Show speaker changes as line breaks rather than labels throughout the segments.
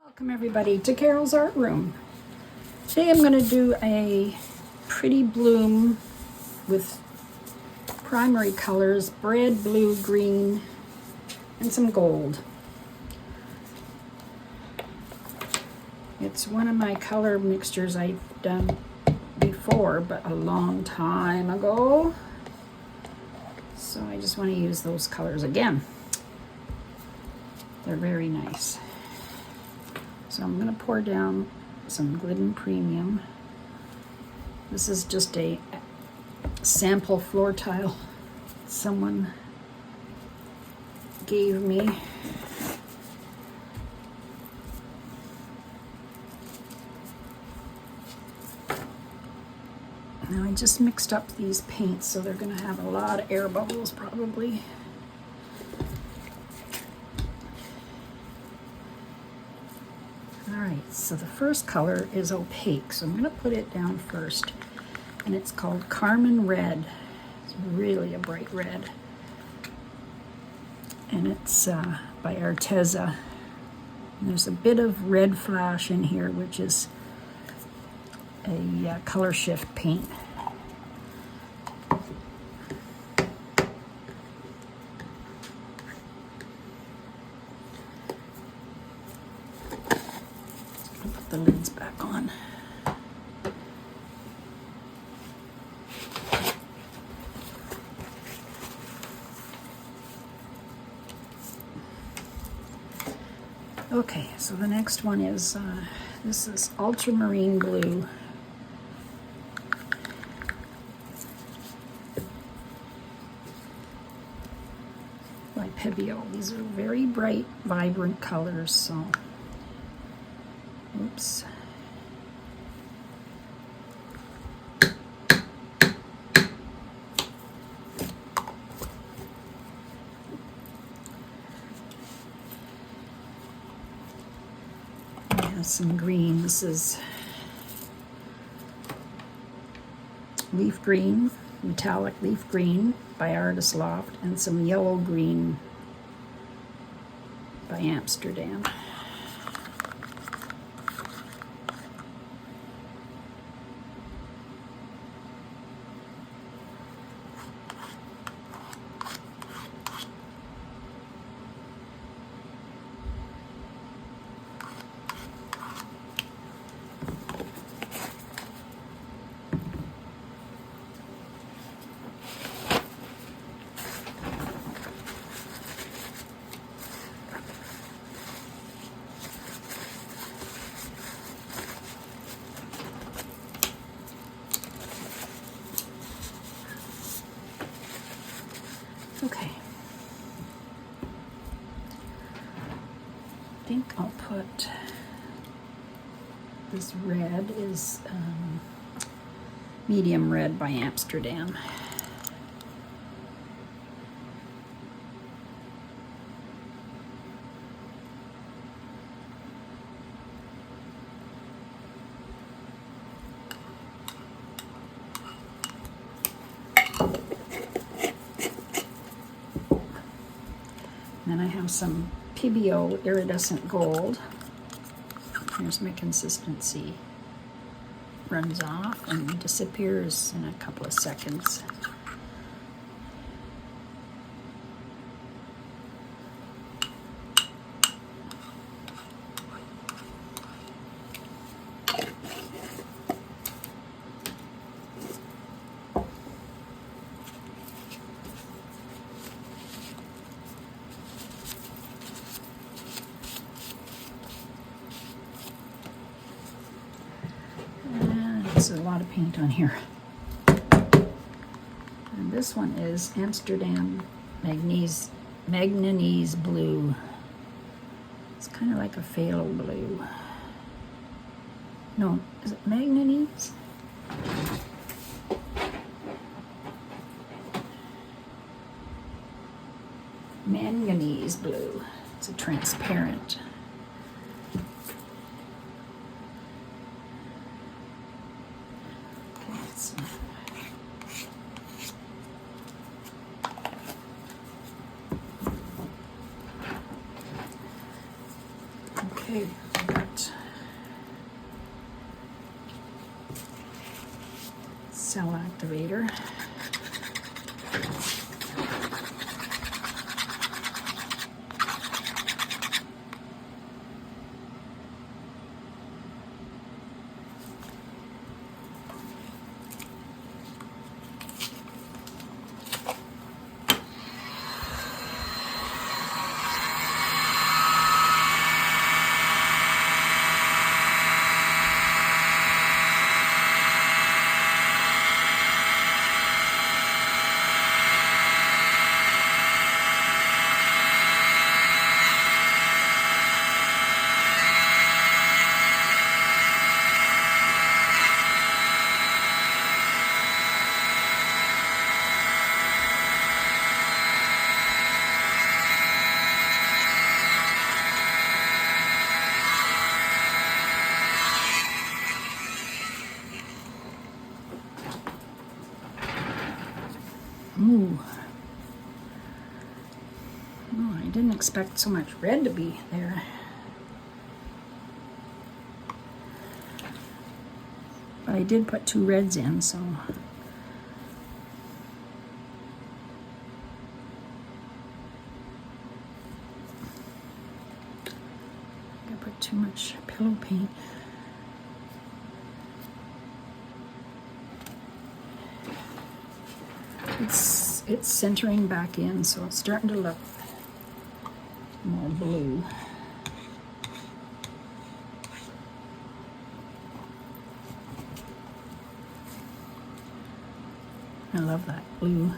Welcome everybody to Carol's Art Room. Today I'm going to do a pretty bloom with primary colors, red, blue, green, and some gold. It's one of my color mixtures I've done before, but a long time ago. So I just want to use those colors again. They're very nice. So I'm going to pour down some Glidden Premium. This is just a sample floor tile someone gave me. Now I just mixed up these paints, so they're going to have a lot of air bubbles probably. Alright, so the first color is opaque, so I'm going to put it down first. And it's called Carmine Red. It's really a bright red. And it's by Arteza. And there's a bit of red flash in here, which is a color shift paint. Put the lids back on. Okay, so the next one is, this is Ultramarine Blue. By Pebeo. These are very bright, vibrant colors, so, oops. Some green. This is leaf green, metallic leaf green by Artist Loft, and some yellow green by Amsterdam. Okay. I think I'll put this red is medium red by Amsterdam. Then I have some Pebeo iridescent gold. Here's my consistency. Runs off and disappears in a couple of seconds. There's a lot of paint on here. And this one is Amsterdam Manganese Blue. It's kind of like a phthalo blue. No, is it manganese? Manganese blue. It's a transparent. Okay, cell activator. Ooh. Oh, I didn't expect so much red to be there. But I did put 2 reds in, so. I put too much pillow paint. It's centering back in, so it's starting to look more blue. I love that blue.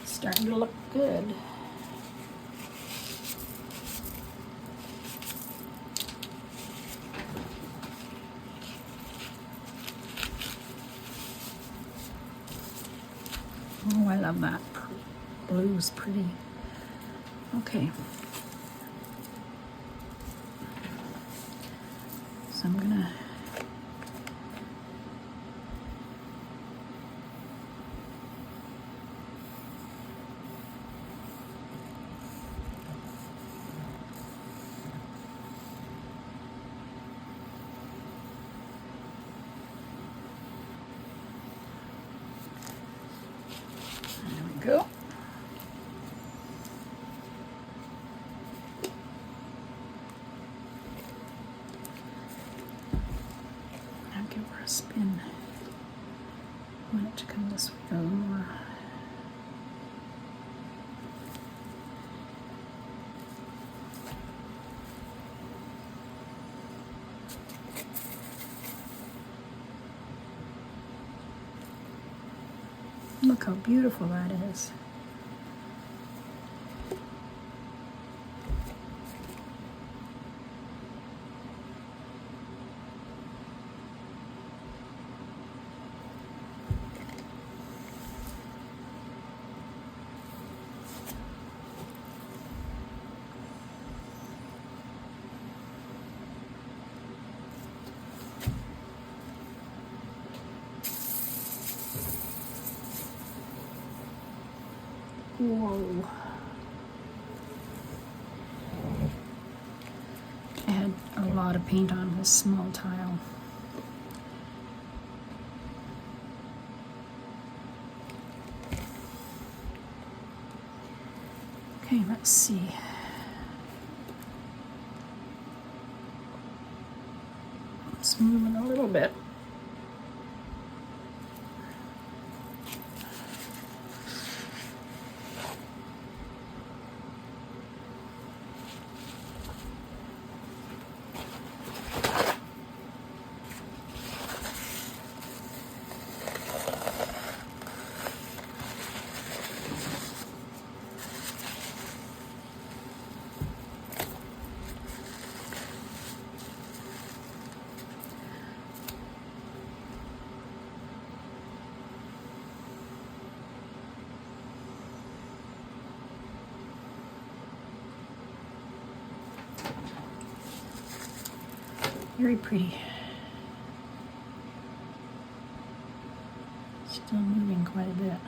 Starting to look good. Oh, I love that. Blue's pretty. Okay. So I'm gonna go. I'll give her a spin. I want it to come this way a little more. Look how beautiful that is. Whoa. I had a lot of paint on this small tile. Okay, let's see. It's moving a little bit. Very pretty. Still moving quite a bit.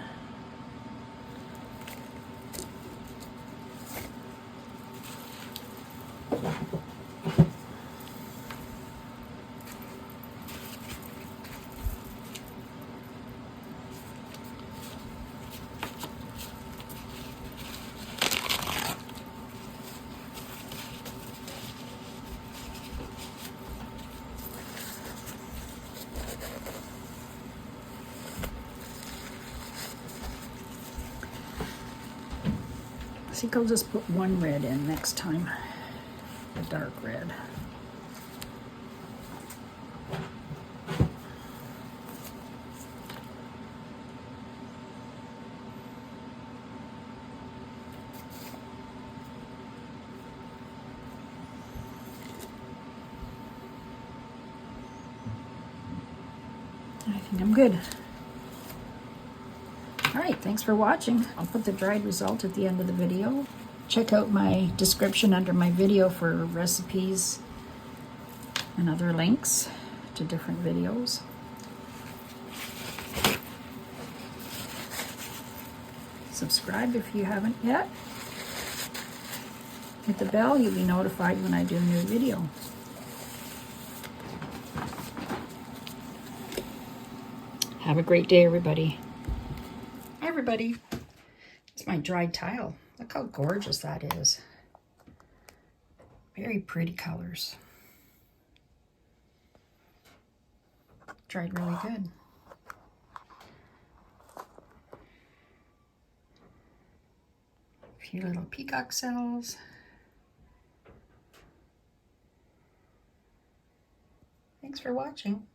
I think I'll just put one red in next time, a dark red. I think I'm good. Alright, thanks for watching. I'll put the dried result at the end of the video. Check out my description under my video for recipes and other links to different videos. Subscribe if you haven't yet. Hit the bell, you'll be notified when I do a new video. Have a great day, everybody. Hi, everybody. It's my dried tile. Look how gorgeous that is. Very pretty colors. Dried really good. A few little peacock cells. Thanks for watching.